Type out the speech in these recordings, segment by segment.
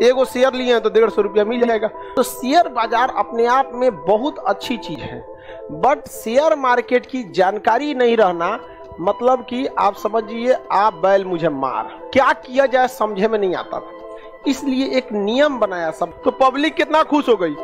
एगो शेयर लिए हैं तो 150 रुपया मिल जाएगा। तो शेयर बाजार अपने आप में बहुत अच्छी चीज है, बट शेयर मार्केट की जानकारी नहीं रहना मतलब कि आप समझिए आप बैल मुझे मार, क्या किया जाए समझे में नहीं आता था। इसलिए एक नियम बनाया सब, तो पब्लिक कितना खुश हो गई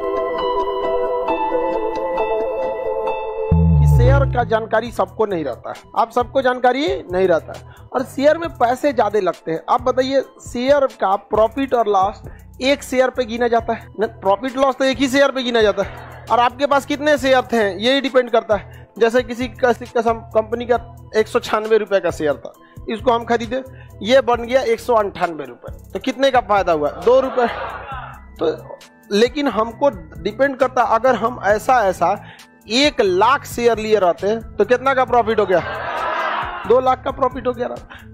कि शेयर का जानकारी सबको नहीं रहता है। आप सबको जानकारी नहीं रहता है और शेयर में पैसे ज्यादा लगते हैं। आप बताइए शेयर का प्रॉफिट और लॉस एक शेयर पे गिना जाता है ना, प्रॉफिट लॉस तो एक ही शेयर पे गिना जाता है। और आपके पास कितने शेयर थे यही डिपेंड करता है। जैसे किसी कंपनी का 196 रुपए का शेयर था, इसको हम खरीदे, ये बन गया 198 रुपए, तो कितने का फायदा हुआ? 2 रुपए। तो लेकिन हमको डिपेंड करता, अगर हम ऐसा 1 लाख शेयर लिए रहते तो कितना का प्रॉफिट हो गया? 2 लाख का प्रॉफिट हो गया।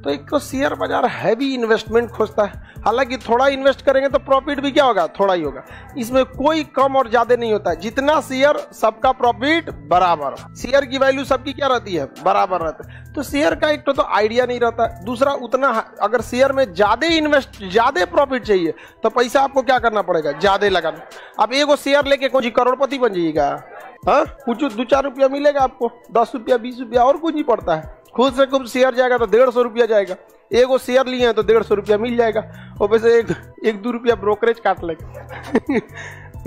तो एक तो शेयर बाजार हैवी इन्वेस्टमेंट खोजता है। हालांकि थोड़ा इन्वेस्ट करेंगे तो प्रॉफिट भी क्या होगा? थोड़ा ही होगा। इसमें कोई कम और ज्यादा नहीं होता है। जितना शेयर सबका प्रॉफिट बराबर, शेयर की वैल्यू सबकी क्या रहती है? बराबर रहता है। तो शेयर का एक तो आइडिया नहीं रहता है। दूसरा, उतना अगर शेयर में ज्यादा प्रॉफिट चाहिए तो पैसा आपको क्या करना पड़ेगा? ज्यादा लगाना। अब एगो शेयर लेके कोई करोड़पति बन जाइएगा? हाँ, कुछ 2-4 रुपया मिलेगा आपको, 10 रुपया 20 रुपया और कुछ नहीं पड़ता है। खुद से खूब शेयर जाएगा तो 150 रुपया जाएगा। एगो शेयर लिए हैं तो 150 रुपया मिल जाएगा। और वैसे 1-2 रुपया ब्रोकरेज काट लेगा।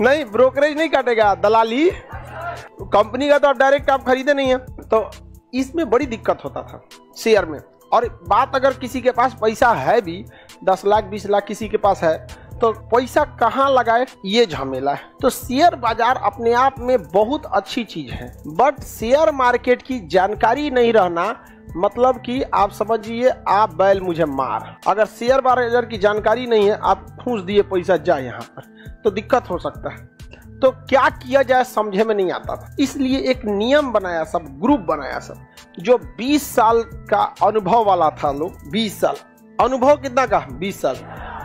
नहीं, ब्रोकरेज नहीं काटेगा, दलाली। कंपनी का तो डायरेक्ट आप खरीदे नहीं है। तो इसमें बड़ी दिक्कत होता था शेयर में। और बात अगर किसी के पास पैसा है भी, 10 लाख 20 लाख किसी के पास है, तो पैसा कहाँ लगाए ये झमेला है। तो शेयर बाजार अपने आप में बहुत अच्छी चीज है, बट शेयर मार्केट की जानकारी नहीं रहना मतलब कि आप समझिए आप बैल मुझे मार। अगर शेयर बाजार की जानकारी नहीं है, आप ठूस दिए पैसा जाए यहाँ पर, तो दिक्कत हो सकता है। तो क्या किया जाए समझे में नहीं आता था। इसलिए एक नियम बनाया सब, ग्रुप बनाया सब, जो 20 साल का अनुभव वाला था लोग। 20 साल अनुभव, कितना का? 20 साल,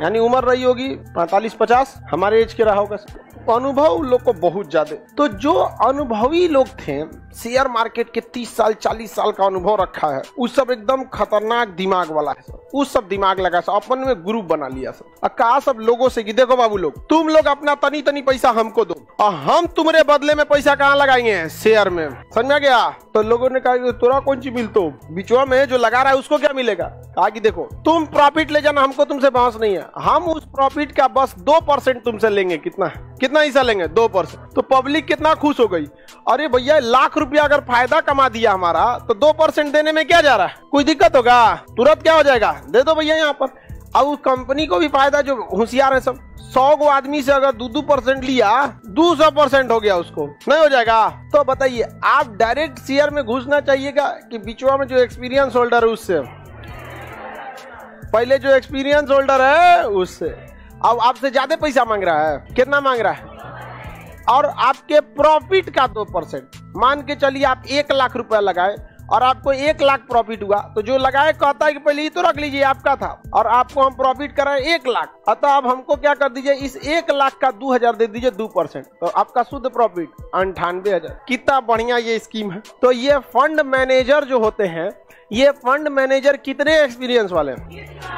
यानी उम्र रही होगी 45-50, हमारे एज के रहा होगा। अनुभव लोग को बहुत ज्यादा। तो जो अनुभवी लोग थे, शेयर मार्केट के 30 साल 40 साल का अनुभव रखा है, उस सब एकदम खतरनाक दिमाग वाला है सब। उस सब दिमाग लगा सब, अपन में ग्रुप बना लिया सब। और कहा सब लोगों से कि देखो बाबू लोग, तुम लोग अपना तनी पैसा हमको दो और हम तुम्हारे बदले में पैसा कहाँ लगाएंगे? शेयर में। समझ में गया? तो लोगों ने कहा तोरा कौन सी मिलतो, बिचवा में जो लगा रहा है उसको क्या मिलेगा? कहा कि देखो तुम प्रॉफिट ले जाना, हमको तुमसे बहस नहीं है, हम उस प्रॉफिट का बस 2% तुमसे लेंगे। कितना हिस्सा लेंगे? 2%। तो पब्लिक कितना खुश हो गई। अरे भैया, लाख रुपया अगर फायदा कमा दिया हमारा, तो 2% देने में क्या जा रहा है? कोई दिक्कत होगा? तुरंत क्या हो जाएगा? दे दो भैया यहाँ पर। अब उस कंपनी को भी फायदा, जो होशियार है सब। 100 गो आदमी से अगर 2% लिया, 200% हो गया, उसको नहीं हो जाएगा? तो बताइए, आप डायरेक्ट शेयर में घुसना चाहिएगा कि बिचवा में जो एक्सपीरियंस होल्डर है उससे? पहले जो एक्सपीरियंस होल्डर है उससे। अब आपसे ज्यादा पैसा मांग रहा है। कितना मांग रहा है? और आपके प्रॉफिट का 2%। मान के चलिए आप 1 लाख रुपया लगाए और आपको 1 लाख प्रॉफिट हुआ, तो जो लगाए कहता है कि पहले ही तो रख लीजिए, आपका था, और आपको हम प्रॉफिट कराए 1 लाख। अतः अब हमको क्या कर दीजिए, इस 1 लाख का 2000 दे दीजिए, 2%। तो आपका शुद्ध प्रॉफिट 98,000। कितना बढ़िया ये स्कीम है। तो ये फंड मैनेजर जो होते हैं, ये फंड मैनेजर कितने एक्सपीरियंस वाले हैं?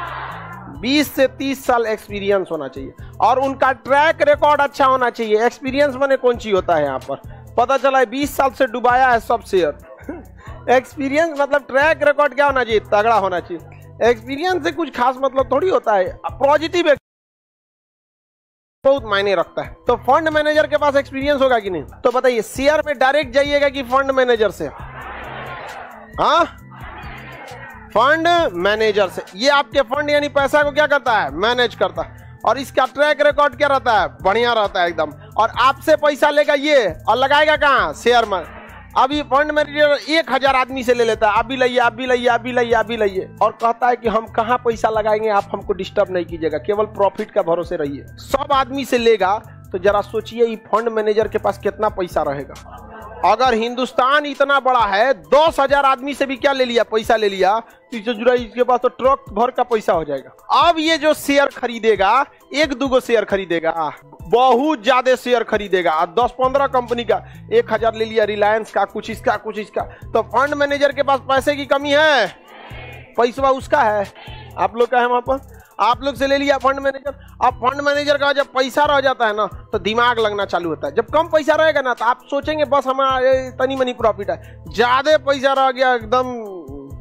20 से 30 साल एक्सपीरियंस होना चाहिए और उनका ट्रैक रिकॉर्ड अच्छा होना चाहिए। एक्सपीरियंस माने कौन चीज होता है? यहाँ पर पता चला है 20 साल से डुबाया है सब शेयर। एक्सपीरियंस मतलब ट्रैक रिकॉर्ड क्या होना चाहिए? तगड़ा होना चाहिए। एक्सपीरियंस से कुछ खास मतलब थोड़ी होता है। पॉजिटिव बहुत मायने रखता है। तो फंड मैनेजर के पास एक्सपीरियंस होगा कि नहीं? तो बताइए, शेयर में डायरेक्ट जाइएगा कि फंड मैनेजर से? हाँ, फंड मैनेजर से। ये आपके फंड यानी पैसा को क्या करता है? मैनेज करता है। और इसका ट्रैक रिकॉर्ड क्या रहता है? बढ़िया रहता है एकदम। और आपसे पैसा लेगा ये और लगाएगा कहाँ? शेयर में। अभी फंड मैनेजर 1000 आदमी से ले लेता है, आप भी लाइए, आप भी लाइए, आप भी लाइए, आप भी लाइए, और कहता है कि हम कहाँ पैसा लगाएंगे, आप हमको डिस्टर्ब नहीं कीजिएगा, केवल प्रॉफिट का भरोसे रहिए। सब आदमी से लेगा तो जरा सोचिए ये फंड मैनेजर के पास कितना पैसा रहेगा। अगर हिंदुस्तान इतना बड़ा है, 10,000 आदमी से भी क्या ले लिया? पैसा ले लिया, तो जुड़ा इसके पास तो ट्रक भर का पैसा हो जाएगा। अब ये जो शेयर खरीदेगा, 1-2 शेयर खरीदेगा, बहुत ज्यादा शेयर खरीदेगा। 10-15 कंपनी का 1000 ले लिया, रिलायंस का, कुछ इसका कुछ इसका। तो फंड मैनेजर के पास पैसे की कमी है, पैसा उसका है, आप लोग का है वहां पर। आप लोग से ले लिया फंड मैनेजर। अब फंड मैनेजर का जब पैसा रह जाता है ना तो दिमाग लगना चालू होता है। जब कम पैसा रहेगा ना तो आप सोचेंगे बस हमारा तनी मनी प्रॉफिट है, ज्यादा पैसा रह गया एकदम,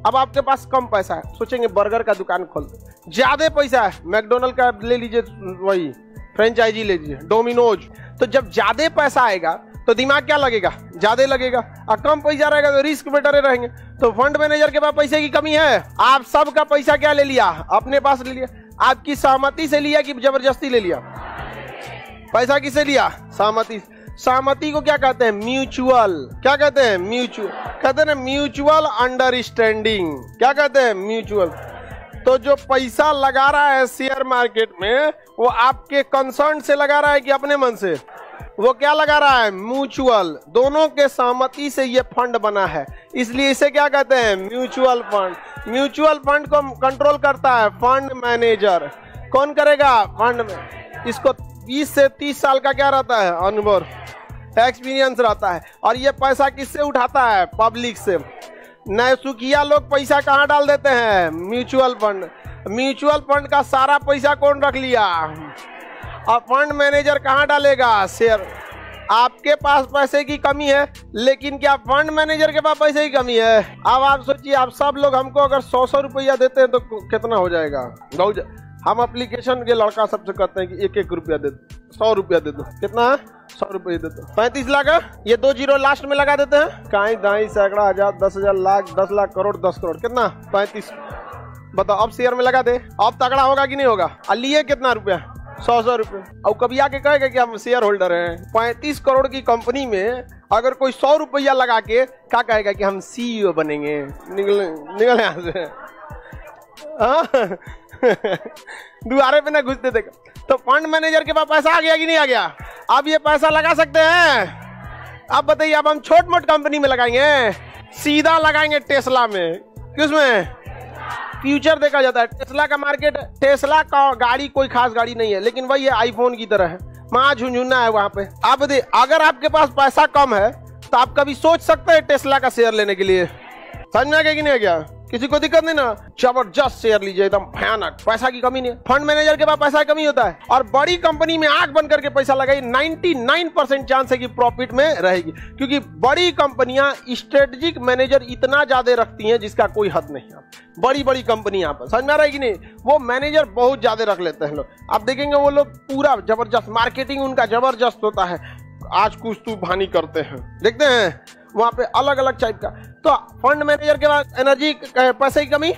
अब आपके पास कम पैसा है, सोचेंगे बर्गर का दुकान खोल दो। ज्यादा पैसा है, मैकडोनल्ड का ले लीजिए, वही फ्रेंचाइजी ले लीजिए, डोमिनोज। तो जब ज्यादा पैसा आएगा तो दिमाग क्या लगेगा, ज्यादा लगेगा, और कम पैसा रहेगा तो रिस्क में डरे रहेंगे। तो फंड मैनेजर के पास पैसे की कमी है, आप सबका पैसा क्या ले लिया, अपने पास ले लिया। आपकी सहमति से लिया कि जबरदस्ती ले लिया? पैसा किसे लिया? सहमति। सहमति को क्या कहते हैं? म्यूचुअल। क्या कहते हैं? म्यूचुअल। कहते हैं म्यूचुअल अंडरस्टैंडिंग। क्या कहते हैं? म्यूचुअल। तो जो पैसा लगा रहा है शेयर मार्केट में वो आपके कंसर्न से लगा रहा है कि अपने मन से? वो क्या लगा रहा है? म्यूचुअल। दोनों के सहमति से ये फंड बना है, इसलिए इसे क्या कहते हैं? Mutual fund. म्यूचुअल फंड को कंट्रोल करता है फंड मैनेजर। कौन करेगा? फंड में। इसको 20 से 30 साल का क्या रहता है? अनुभव, एक्सपीरियंस रहता है। और ये पैसा किससे उठाता है? पब्लिक से। नए सुखिया लोग पैसा कहाँ डाल देते हैं? Mutual fund. म्यूचुअल फंड का सारा पैसा कौन रख लिया? और फंड मैनेजर कहाँ डालेगा? शेयर। आपके पास पैसे की कमी है, लेकिन क्या फंड मैनेजर के पास पैसे की कमी है? अब आप सोचिए, आप सब लोग हमको अगर 100 रुपया देते हैं तो कितना हो जाएगा? हम एप्लीकेशन के लड़का सबसे कहते हैं कि 1-1 रुपया दे दो, 100 रुपया दे दो। कितना है? 100 रुपये दे दो। 35 लाख है, ये 2 जीरो लास्ट में लगा देते हैं। कहीं दाई सैकड़ा हजार 10,000 लाख 10 लाख करोड़ 10 करोड़ कितना? 35। बताओ अब शेयर में लगा दे, अब तगड़ा होगा कि नहीं होगा? लिए कितना रुपया? 100 रुपये। और कभी आके कहेगा कि हम शेयर होल्डर हैं। 35 करोड़ की कंपनी में अगर कोई 100 रुपया लगा के क्या कहेगा कि हम CEO बनेंगे? निकल यहाँ से। दुआरे पे ना घुसते थे। तो फंड मैनेजर के पास पैसा आ गया कि नहीं आ गया? अब ये पैसा लगा सकते हैं। अब बताइए, अब हम छोट मोट कंपनी में लगाएंगे, सीधा लगाएंगे टेस्ला में। किसमें? फ्यूचर देखा जाता है। टेस्ला का मार्केट, टेस्ला का गाड़ी कोई खास गाड़ी नहीं है, लेकिन वही है आईफोन की तरह है, वहां झुंझुना है वहां पे। आप बताइए, अगर आपके पास पैसा कम है तो आप कभी सोच सकते हैं टेस्ला का शेयर लेने के लिए? समझ में आ गया कि नहीं आ गया? किसी को दिक्कत नहीं ना? जबरदस्त शेयर लीजिए, एकदम भयानक, पैसा की कमी नहीं है। फंड मैनेजर के पास पैसा की कमी होता है, और बड़ी कंपनी में आंख बंद करके पैसा लगाई, 99% चांस है कि प्रॉफिट में रहेगी, क्योंकि बड़ी कंपनियां स्ट्रेटेजिक मैनेजर इतना ज्यादा रखती हैं जिसका कोई हद नहीं है। बड़ी बड़ी कंपनी यहाँ पर, समझ में आ रहा है कि नहीं? वो मैनेजर बहुत ज्यादा रख लेते हैं लोग। आप देखेंगे वो लोग पूरा जबरदस्त, मार्केटिंग उनका जबरदस्त होता है, आज कुछ तू भानी करते हैं, देखते हैं वहां पे अलग अलग टाइप का। तो फंड मैनेजर के बाद एनर्जी, पैसे की कमी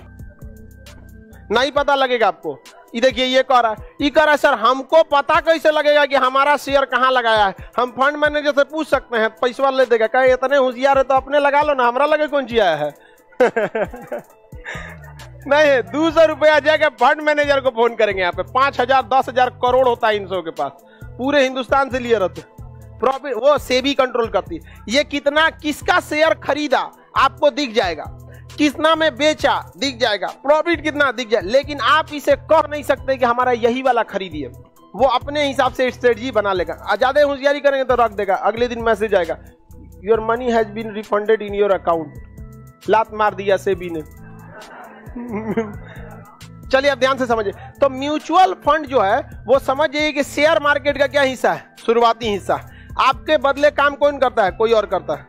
नहीं पता लगेगा आपको। ये देखिए, ये कह रहा है, ये कह रहा है सर हमको पता कैसे लगेगा कि हमारा शेयर कहाँ लगाया है? हम फंड मैनेजर से पूछ सकते हैं, पैसा ले देगा। कहे इतने होशियार है तो अपने लगा लो ना, हमारा लगे कौन सी आया है? नहीं, 200 रुपया जाके फंड मैनेजर को फोन करेंगे। यहाँ पे 5,000 10,000 करोड़ होता है इन सब के पास, पूरे हिंदुस्तान से लिए रहते। प्रॉफिट वो सेबी कंट्रोल करती है। ये कितना, किसका शेयर खरीदा आपको दिख जाएगा, कितना में बेचा दिख जाएगा, प्रॉफिट कितना दिख जाए, लेकिन आप इसे कह नहीं सकते कि हमारा यही वाला खरीदिए। वो अपने हिसाब से स्ट्रेटजी बना लेगा। ज्यादा होशियारी करेंगे तो रख देगा, अगले दिन मैसेज आएगा, your money has been refunded in your account. लात मार दिया सेबी ने। चलिए अब ध्यान से समझिए। तो म्यूचुअल फंड जो है वो समझ जाइए कि शेयर मार्केट का क्या हिस्सा है? शुरुआती हिस्सा। आपके बदले काम कौन करता है? कोई और करता है।